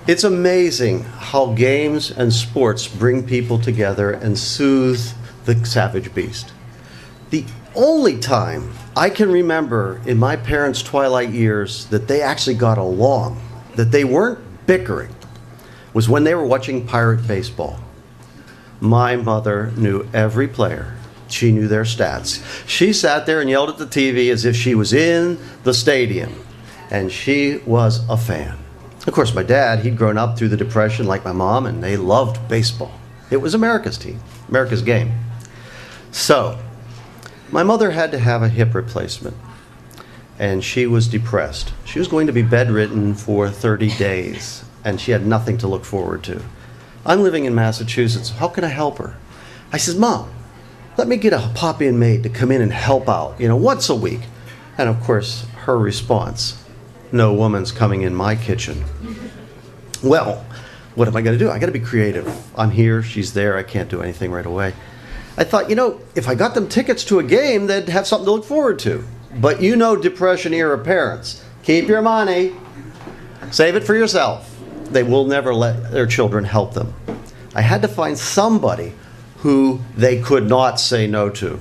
It's amazing how games and sports bring people together and soothe the savage beast. The only time I can remember in my parents' twilight years that they actually got along, that they weren't bickering, was when they were watching Pirate baseball. My mother knew every player. She knew their stats. She sat there and yelled at the TV as if she was in the stadium, and she was a fan. Of course, my dad, he'd grown up through the Depression like my mom, and they loved baseball. It was America's team, America's game. So, my mother had to have a hip replacement, and she was depressed. She was going to be bedridden for 30 days, and she had nothing to look forward to. I'm living in Massachusetts. How can I help her? I says, Mom, let me get a pop-in maid to come in and help out, once a week. And of course, her response, no woman's coming in my kitchen. Well, what am I going to do? I got to be creative. I'm here, she's there, I can't do anything right away. I thought, if I got them tickets to a game, they'd have something to look forward to. But Depression-era parents, keep your money, save it for yourself. They will never let their children help them. I had to find somebody who they could not say no to.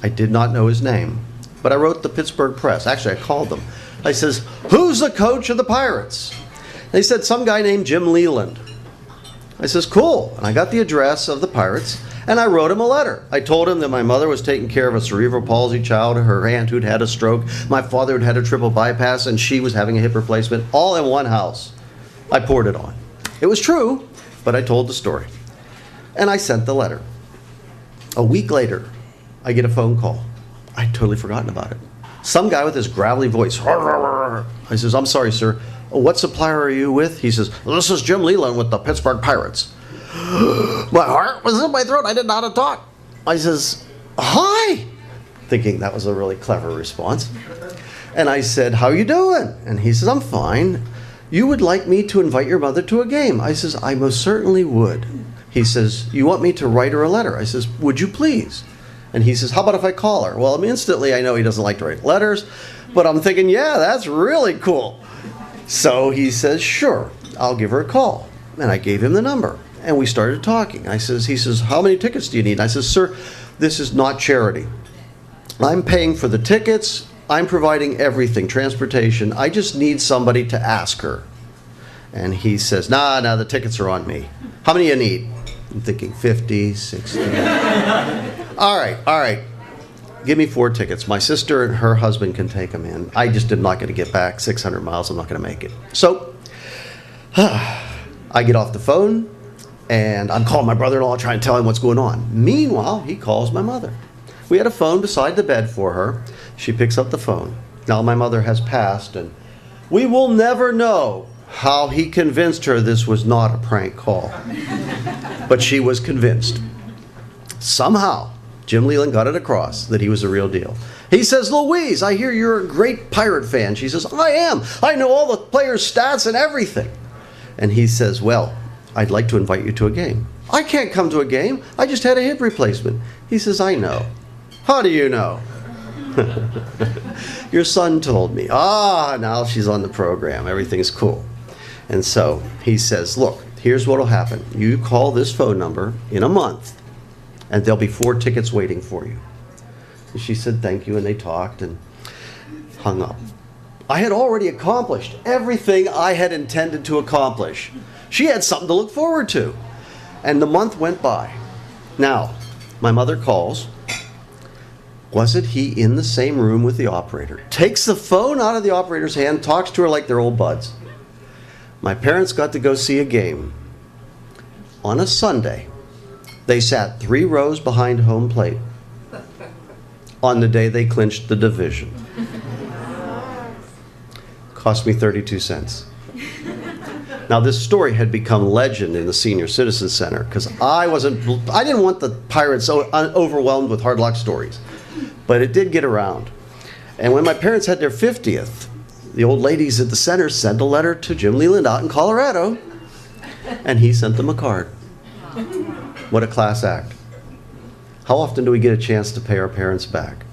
I did not know his name, but I wrote the Pittsburgh Press. Actually, I called them. I says, who's the coach of the Pirates? They said, some guy named Jim Leland. I says, cool. And I got the address of the Pirates, and I wrote him a letter. I told him that my mother was taking care of a cerebral palsy child, her aunt who'd had a stroke, my father had had a triple bypass, and she was having a hip replacement, all in one house. I poured it on. It was true, but I told the story. And I sent the letter. A week later, I get a phone call. I'd totally forgotten about it. Some guy with his gravelly voice. I says, I'm sorry, sir. What supplier are you with? He says, this is Jim Leland with the Pittsburgh Pirates. My heart was in my throat. I didn't know how to talk. I says, hi, thinking that was a really clever response. And I said, how you doing? And he says, I'm fine. You would like me to invite your mother to a game? I says, I most certainly would. He says, you want me to write her a letter? I says, would you please? And he says, how about if I call her? Well, instantly I know he doesn't like to write letters, but I'm thinking, yeah, that's really cool. So he says, sure, I'll give her a call. And I gave him the number, and we started talking. He says, how many tickets do you need? I says, sir, this is not charity. I'm paying for the tickets. I'm providing everything, transportation. I just need somebody to ask her. And he says, nah, the tickets are on me. How many do you need? I'm thinking 50, 60. All right. Give me 4 tickets. My sister and her husband can take them in. I just am not going to get back 600 miles. I'm not going to make it. So I get off the phone, and I'm calling my brother-in-law, trying to tell him what's going on. Meanwhile, he calls my mother. We had a phone beside the bed for her. She picks up the phone. Now my mother has passed, and we will never know how he convinced her this was not a prank call. But she was convinced. Somehow, Jim Leland got it across that he was the real deal. He says, Louise, I hear you're a great Pirate fan. She says, I am. I know all the players' stats and everything. And he says, well, I'd like to invite you to a game. I can't come to a game. I just had a hip replacement. He says, I know. How do you know? Your son told me. Now she's on the program. Everything's cool. And so he says, look, here's what'll happen. You call this phone number in a month, and there'll be 4 tickets waiting for you. And she said, thank you, and they talked and hung up. I had already accomplished everything I had intended to accomplish. She had something to look forward to. And the month went by. Now, my mother calls. Wasn't he in the same room with the operator? Takes the phone out of the operator's hand, talks to her like they're old buds. My parents got to go see a game. On a Sunday, they sat 3 rows behind home plate on the day they clinched the division. Cost me 32 cents. Now, this story had become legend in the Senior Citizen Center because I didn't want the Pirates overwhelmed with hard luck stories. But it did get around. And when my parents had their 50th, the old ladies at the center sent a letter to Jim Leland out in Colorado, and he sent them a card. What a class act. How often do we get a chance to pay our parents back?